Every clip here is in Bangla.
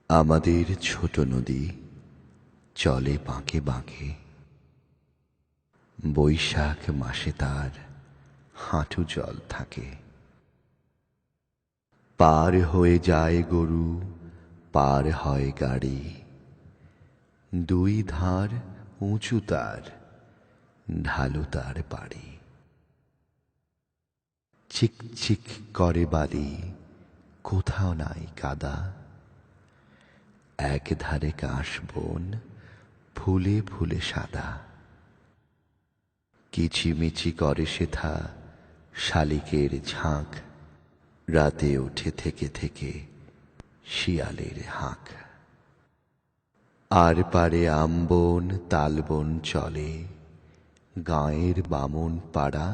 আমাদের ছোট নদী চলে বাঁকে বাঁকে, বৈশাখ মাসে তার হাঁটু জল থাকে। পার হয়ে যায় গরু, পার হয় গাড়ি, দুই ধার উঁচু তার, ঢালু তার বাড়ি। চিকচিক করে বালি, কোথাও নাই কাদা, এক ধারে কাশবন ফুলে ফুলে সাদা। কিচিমিচি করে সেথা শালিকের ঝাঁক, রাতে ওঠে থেকে থেকে শিয়ালের হাঁক। আর পারে আমবন তালবন চলে, গাঁয়ের বামন পাড়া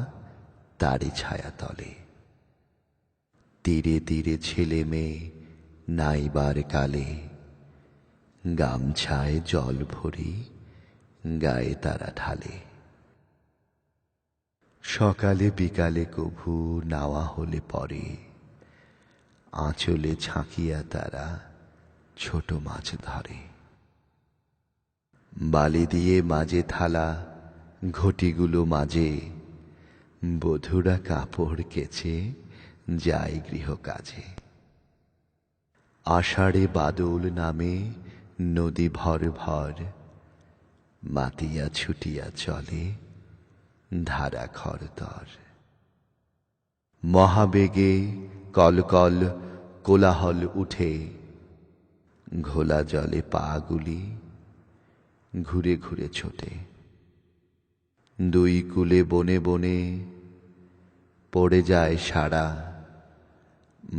তারি ছায়া তলে। তীরে তীরে ছেলে মেয়ে নাইবার কালে, গামছায় জল ভরি গায়ে তারা ঢালে। সকালে বিকালে কভু নাওয়া হলে পরে, আঁচলে ঝাঁকিয়া তারা ছোট মাছ ধরে। বালি দিয়ে মাঝে থালা ঘটিগুলো মাঝে, বধূরা কাপড় কেচে যায় গৃহ কাজে। আষাঢ়ে বাদল নামে নদী ভর ভর, মাতিয়া ছুটিয়া চলে ধারা খরতর। মহাবেগে কলকল কোলাহল উঠে, ঘোলা জলে পা গুলি ঘুরে ঘুরে ছোটে। দুই কূলে বনে বনে পড়ে যায় সারা,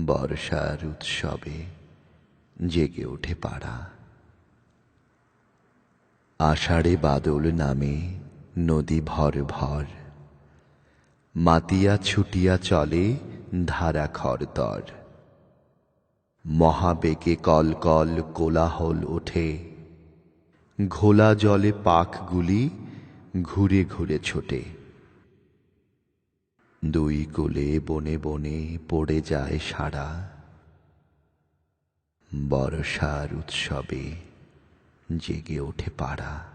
বর্ষার উৎসবে জেগে ওঠে পাড়া। আষাঢ়ে বাদল নামে নদী ভর ভর, মাতিয়া ছুটিয়া চলে ধারা খরতর। মহাবেগে কলকল কোলাহল ওঠে, ঘোলা জলে পাখগুলি ঘুরে ঘুরে ছোটে। দুই কূলে বনে বনে পড়ে যায় সারা, বর্ষার উৎসবে জেগে ওঠে পাড়া।